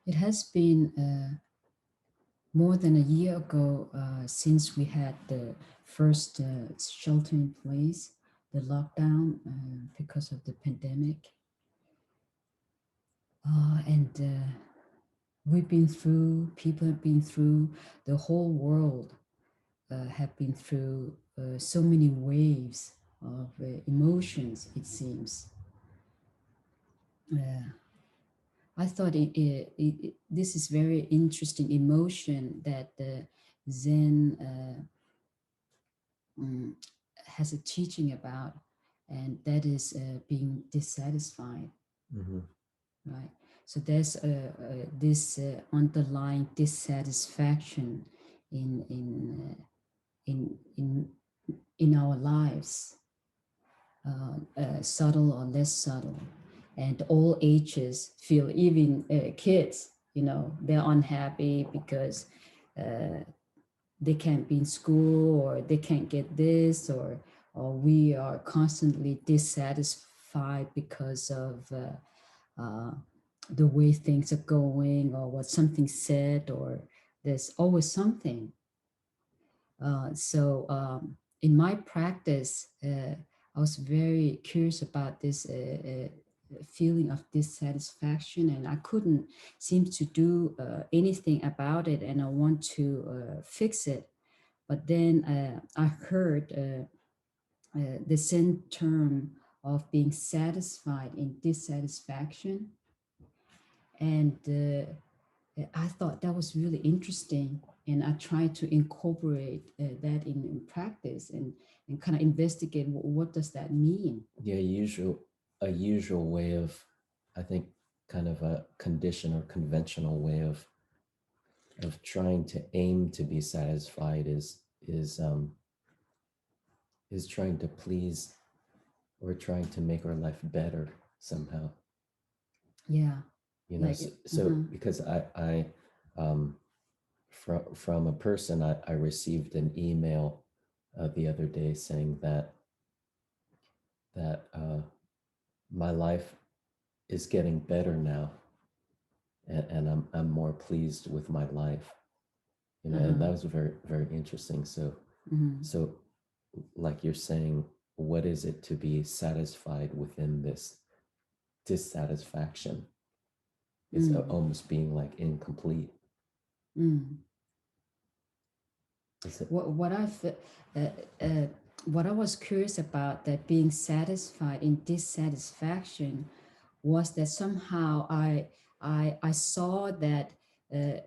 It has been more than a year ago since we had the first shelter in place, the lockdown because of the pandemic. And we've been through, people have been through, the whole world have been through so many waves of emotions, it seems. Uh, I thought this is very interesting emotion that the Zen mm, has a teaching about, and that is being dissatisfied, Mm-hmm. right? So there's this underlying dissatisfaction in in in in in our lives, subtle or less subtle, and all ages feel, even kids, they're unhappy because uh, they can't be in school, or they can't get this, or we are constantly dissatisfied because of the way things are going, or what something said, or there's always something. In my practice, I was very curious about this feeling of dissatisfaction, and I couldn't seem to do anything about it, and I want to fix it. But then I heard the Zen term of being satisfied in dissatisfaction, and I thought that was really interesting, and I tried to incorporate that in practice, and kind of investigate what does that mean. Yeah, a usual way of, I think, kind of a condition or conventional way of trying to aim to be satisfied is trying to please or trying to make our life better somehow. Yeah, You know, like so because I from a person, I received an email the other day saying that my life is getting better now, and I'm more pleased with my life. You know, and uh-huh, that was very interesting. So hmm so like you're saying, what is it to be satisfied within this dissatisfaction? It's mm, almost being like incomplete. mm. Is it? What uh, uh, what I was curious about, that being satisfied in dissatisfaction, was that somehow I saw that uh,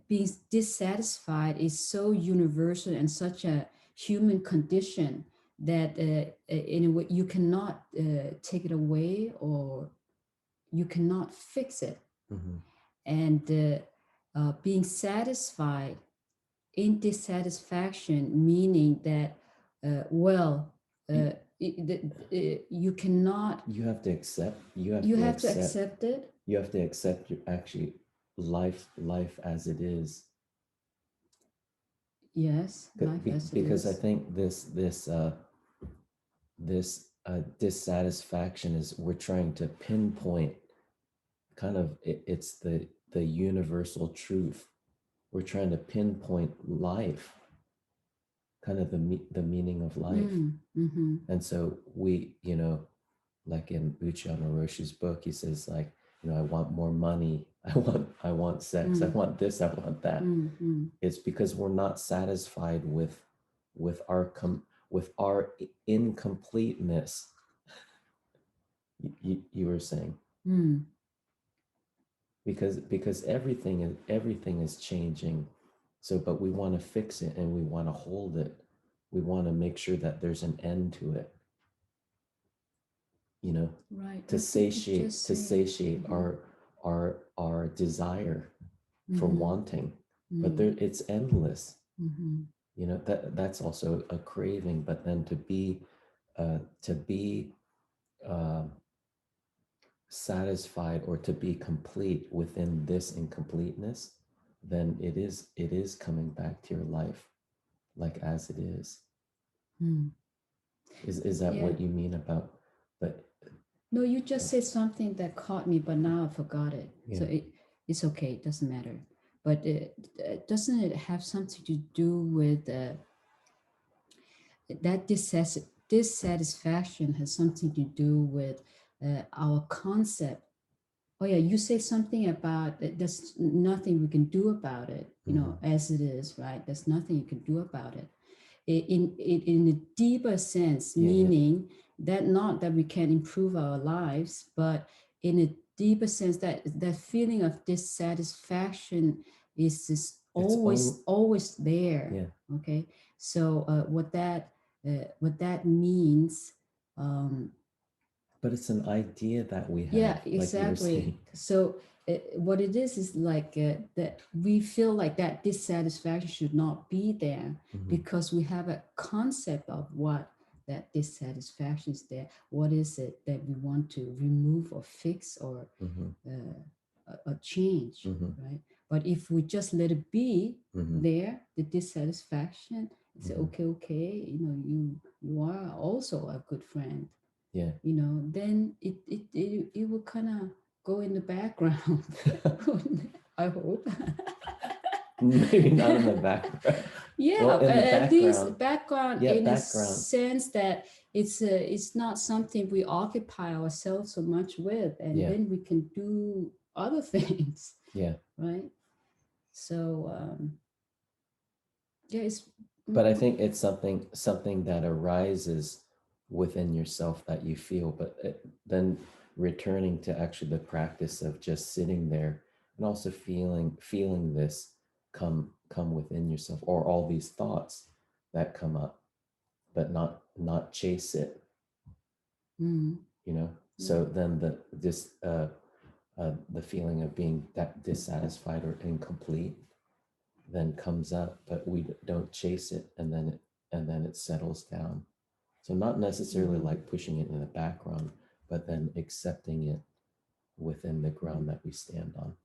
being dissatisfied is so universal and such a human condition that in a way you cannot take it away, or you cannot fix it. Mm-hmm. And being satisfied in dissatisfaction, meaning that well You, you cannot, you have to accept. You have you to have to accept. accept it. You have to accept your actually life as it is. Yes, life as it Because I is. think this dissatisfaction is we're trying to pinpoint kind of it's the universal truth. We're trying to pinpoint life, kind of the meaning of life. Mm-hmm. And so like in Uchiha Roshi's book, he says like, I want more money, I want sex, I Mm, want this, I want that. mm, mm. It's because we're not satisfied with our with our incompleteness. You were saying, Mm, because everything is changing. So but we want to fix it, and we want to hold it. We want to make sure that there's an end to it, you know right. to I think you satiate just say. Mm-hmm. our desire for Mm-hmm. wanting. But Mm, there, it's endless. mm-hmm. That's also a craving. But then to be uh, satisfied, or to be complete within this incompleteness, then it is coming back to your life like as it is. Mm. Is that Yeah. what you mean about? But No, you just said something that caught me, but now I forgot it. So Yeah. it's okay. It doesn't matter. But doesn't it have something to do with that dissatisfaction has something to do with our concept. Oh yeah, you say something about that. There's nothing we can do about it. You know, as it is, right? There's nothing you can do about it. In a deeper sense, Yeah, yeah. meaning that not that we can improve our lives, but in a deeper sense that that feeling of dissatisfaction is just It's always there. yeah, Okay, so what that means, but it's an idea that we yeah, have, like you were exactly. saying. So what it is like that we feel like that dissatisfaction should not be there because we have a concept of what that dissatisfaction is there. What is it that we want to remove or fix or change, right? But if we just let it be there, the dissatisfaction, and say, okay, you know, you are also a good friend, Yeah. you know, then it will kind of go in the background. I hope. Maybe not in the background. Yeah, Well, in the at least background, background yeah, in a background. sense that it's not something we occupy ourselves so much with, and Yeah, then we can do other things, yeah. right? So yeah, it's But I think it's something that arises within yourself that you feel, but then returning to actually the practice of just sitting there and also feeling this come within yourself, or all these thoughts that come up, but not chase it, mm, you know. yeah. So then the feeling of being that dissatisfied or incomplete then comes up, but we don't chase it, and then it settles down. So not necessarily Mm. like pushing it in the background, but then accepting it within the ground that we stand on.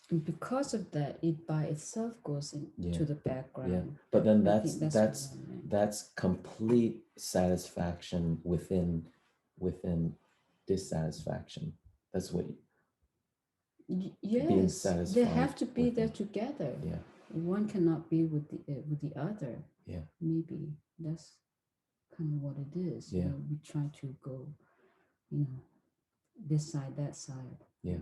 And because of that, it by itself goes Yeah, into the yeah. background. But then I think that's what I meant. that's complete satisfaction within dissatisfaction. That's what being Yes, they satisfied have to be there within. together. Yeah, One cannot be with the other. yeah, Maybe that's kind of what it is. You yeah, know, we try to go, you know, this side, that side. yeah.